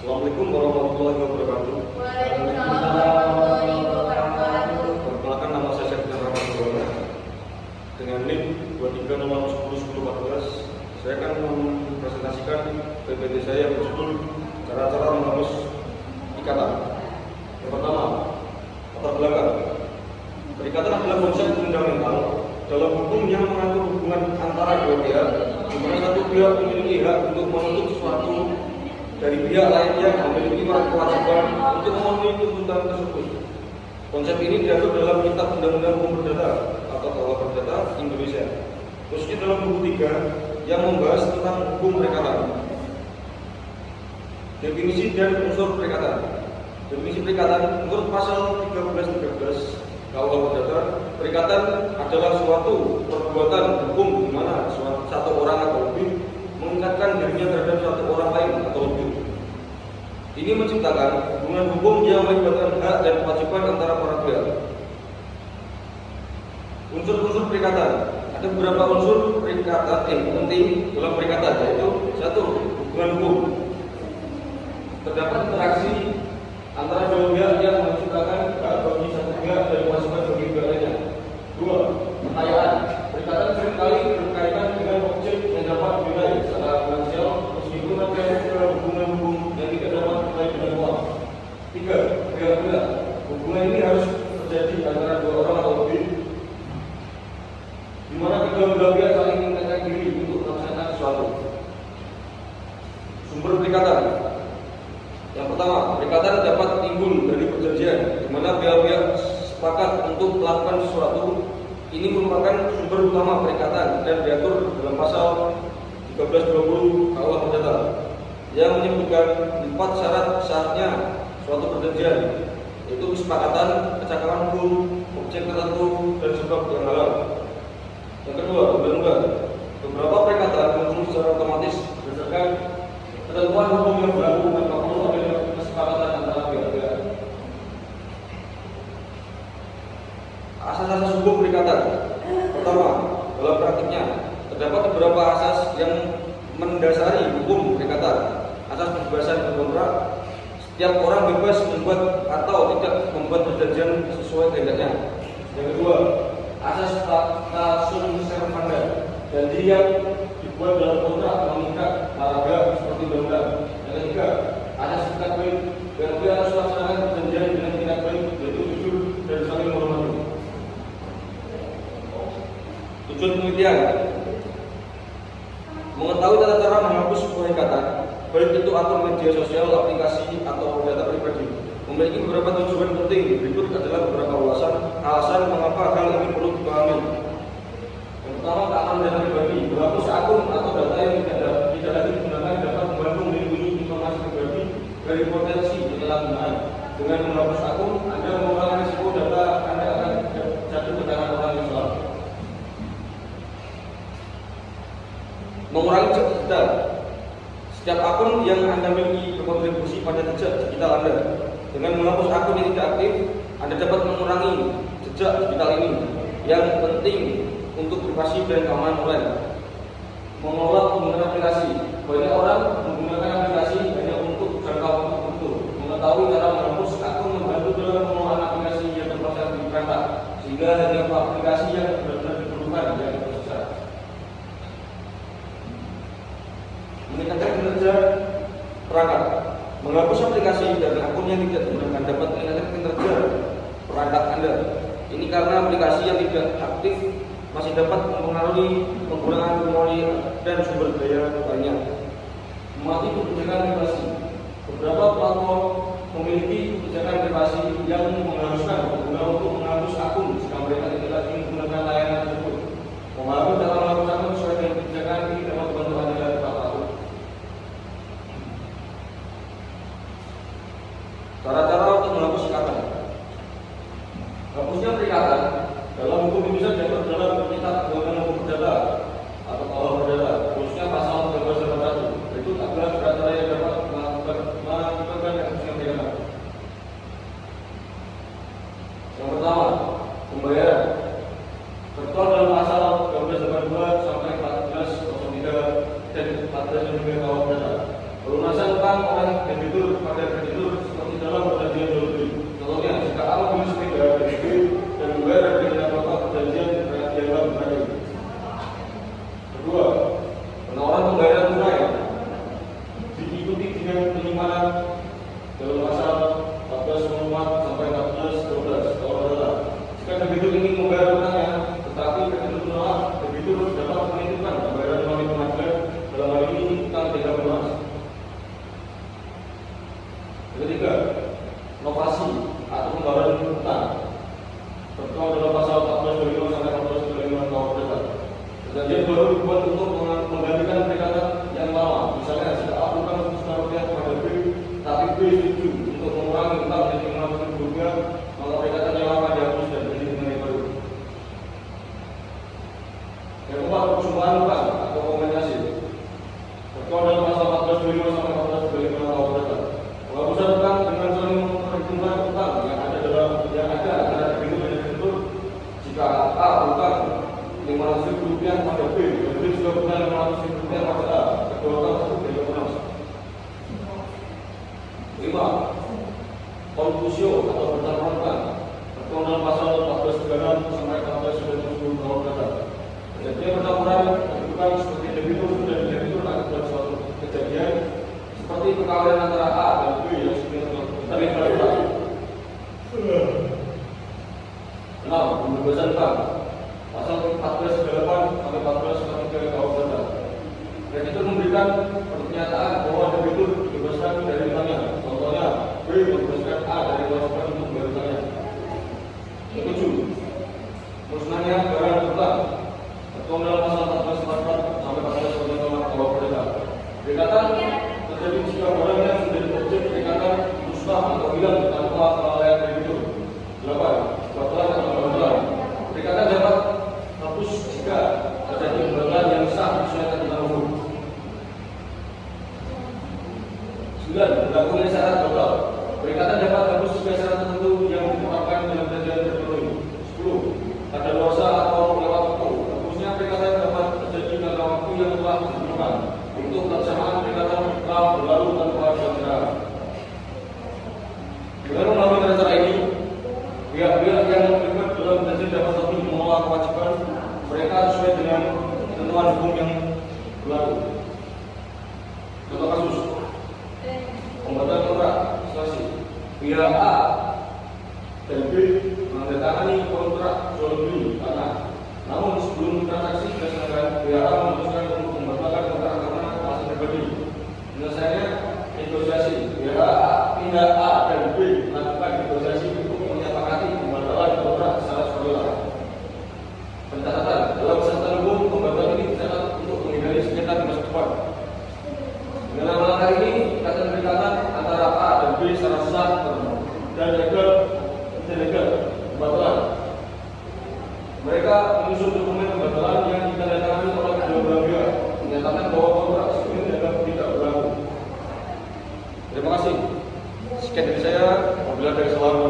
Assalamualaikum warahmatullahi wabarakatuh. Waalaikumsalam warahmatullahi wabarakatuh. Perkenalkan, nama saya Syafrin Rahmat Surabaya dengan NIM 2306101014. Saya akan mempresentasikan PPT saya yang berjudul cara-cara menghapus ikatan. Yang pertama, latar belakang. Perikatan adalah konsep fundamental dalam hukum yang mengatur hubungan antara dua pihak, di mana satu pihak memiliki hak untuk menuntut sesuatu dari pihak lainnya yang memiliki kewajiban untuk memenuhi tuntutan tersebut. Konsep ini diatur dalam Kitab Undang-Undang Hukum Perdata atau KUH Perdata Indonesia, khususnya dalam buku 3 yang membahas tentang hukum perikatan. Definisi dan unsur perikatan. Definisi perikatan menurut pasal 1313 KUH Perdata, perikatan adalah suatu perbuatan hukum di mana satu orang atau lebih mengikatkan dirinya terhadap satu orang lain atau lebih. Ini menciptakan hubungan hukum yang melibatkan hak dan kewajiban antara para pihak. Unsur-unsur perikatan. Ada beberapa unsur perikatan yang penting dalam perikatan, yaitu satu, hubungan hukum. Terdapat interaksi antara dua pihak yang menciptakan hak bagi satu pihak dan kewajiban bagi pihak lainnya. Dua, kekayaan. Perikatan seringkali berkaitan dengan objek yang dapat dinilai secara finansial, meskipun ada hubungan hukum yang tidak dapat dinilai dengan uang. Tiga, pihak-pihak. Hubungan ini harus terjadi antara dua orang atau lebih, di mana kedua pihak saling mengikatkan diri untuk melaksanakan sesuatu. Sumber perikatan. Yang pertama, perikatan dapat timbul dari perjanjian, di mana pihak-pihak sepakat untuk melakukan sesuatu. Ini merupakan sumber utama perikatan dan diatur dalam pasal 1320 KUH Perdata yang menyebutkan 4 syarat sahnya suatu perjanjian, yaitu kesepakatan, kecakapan hukum, objek tertentu, dan sebab yang halal. Yang kedua, undang-undang. Beberapa perikatan muncul secara otomatis berdasarkan ketentuan hukum yang baru tanpa perlu adanya kesepakatan antara pihak-pihak. Asas-asas hukum perikatan. Pertama, dalam praktiknya terdapat beberapa asas yang mendasari hukum perikatan. Asas kebebasan berkontrak. Setiap orang bebas membuat atau tidak membuat perjanjian sesuai kehendaknya. Yang kedua, asas pacta sunt servanda. Janji yang dibuat dalam kontrak mengikat para pihak seperti undang-undang. Yang ketiga, asas etikat baik. Pihak-pihak harus melaksanakan perjanjian dengan etikat baik, yaitu jujur dan saling menghormati. Tujuan penelitian: mengetahui tata cara menghapus sebuah ikatan, baik itu akun media sosial, aplikasi, atau data pribadi. Memiliki beberapa tujuan penting. Berikut adalah beberapa alasan mengapa hal ini perlu dipahami. Yang pertama, keamanan data pribadi. Menghapus akun atau data yang tidak lagi digunakan dapat membantu melindungi informasi pribadi dari potensi penyalahgunaan. Dengan menghapus akun, Anda mengurangi risiko data Anda akan jatuh ke tangan orang yang salah. Mengurangi jejak digital. Setiap akun yang Anda miliki berkontribusi pada jejak digital Anda. Dengan menghapus akun yang tidak aktif, Anda dapat mengurangi jejak digital ini yang penting untuk privasi dan keamanan online. Mengelola penggunaan aplikasi. Banyak orang menggunakan aplikasi hanya untuk jangka waktu tertentu. Mengetahui cara menghapus akun membantu dalam pengelolaan aplikasi yang terproses di perangkat, sehingga hanya aplikasi yang benar-benar diperlukan yang tersisa. Meningkatkan kinerja perangkat. Menghapus aplikasi dan akun yang tidak digunakan dapat meningkatkan kinerja perangkat Anda. Ini karena aplikasi yang tidak aktif masih dapat mempengaruhi penggunaan memori dan sumber daya lainnya. Mematuhi kebijakan privasi. Beberapa platform memiliki kebijakan privasi yang mengharuskan pengguna untuk menghapus akun jika mereka tidak lagi menggunakan layanan tersebut. Memahami cara menghapus akun sesuai dengan kebijakan ini dapat membantu Anda tepat waktu. Cara-cara untuk menghapus ikatan. Hapusnya perikatan dalam hukum Indonesia diatur dalam Kitab Undang-Undang Hukum Perdata atau KUH Perdata, khususnya pasal 1381. Berikut adalah cara-cara yang dapat mengakibatkan hapusnya perikatan. Yang pertama, pembayaran. Tertuang dalam pasal 1382 sampai 1403 dan 1403 KUH Perdata. Pelunasan utang oleh debitur Ketiga, inovasi atau pembaruan utang. Tertuang dalam pasal 1425 sampai 1425 KUHP. Perjanjian baru dibuat untuk menggantikan perikatan yang lama. Misalnya, jika A bukan Rp100 kepada B, tapi B setuju untuk mengurangi utang menjadi Rp500.000, maka perikatan yang lama dihapus dan berganti dengan yang baru. Yang keempat, percobaan utang atau kompensasi. Tertuang dalam pasal 1425 sampai 1425 KUHP. Penghapusan utang dengan saling memperhitungkan utang yang ada antara debitur dan debitur. Jika A utang Rp500.000 pada B, dan B juga utang Rp500.000 pada A, kedua utang tersebut tidak pernah. 5. Konfusio atau bertaruhan utang. Tertuang dalam pasal 1436 sampai 1497 KUHP. Perjanjian percampuran kedudukan seperti debitur dan debitur akibat suatu kejadian seperti perkawinan antara A dan B yang terlibat utang. 6. Pembebasan utang. Pasal 1438 sampai 1443 KUHP. Kreditur memberikan pernyataan bahwa debitur dibebaskan dari utangnya. Contohnya, B membebaskan A dari kewajiban untuk membayar utangnya. 7. Musnahnya barang berutang. Tertuang dalam pasal 1444 sampai 1445 KUHP. Perikatan terjadi jika barang yang menjadi objek perikatan musnah atau hilang tanpa kelalaian debitur. 8. Batalan atau pembatalan. Perikatan dapat hapus jika terjadi pembatalan yang sah sesuai ketentuan hukum. 9. Berlakunya syarat batal. Perikatan dapat hapus jika syarat tertentu yang ditetapkan dalam perjanjian terpenuhi. 10. Ada dosa atau lewat waktu. Hapusnya perikatan dapat terjadi dalam waktu yang telah ditentukan untuk pelaksanaan perikatan telah berlalu tanpa jaminan. Dengan melalui cara ini, pihak-pihak yang terlibat dalam perjanjian dapat lebih mengelola kewajiban mereka sesuai dengan ketentuan hukum yang berlaku. Contoh kasus pembatalan kontrak asuransi. Pihak A dan B menandatangani kontrak jual beli tanah. Namun sebelum transaksi dilaksanakan, pihak A memutuskan untuk membatalkan kontrak karena alasan pribadi. Penyelesaiannya negosiasi. Pihak A dan B melakukan negosiasi untuk menyepakati pembatalan kontrak secara sukarela. Pencatatan dalam kesehatan hukum, pembatalan ini dicatat untuk menghindari sengketa di masa depan. Dengan langkah ini, ikatan perikatan antara A dan B secara sah dan legal pembatalan. Mereka menyusun dokumen pembatalan yang ditandatangani oleh kedua belah pihak, menyatakan bahwa kontrak sebelumnya dianggap tidak berlaku. Terima kasih. Sekian dari saya. Apabila ada kesalahan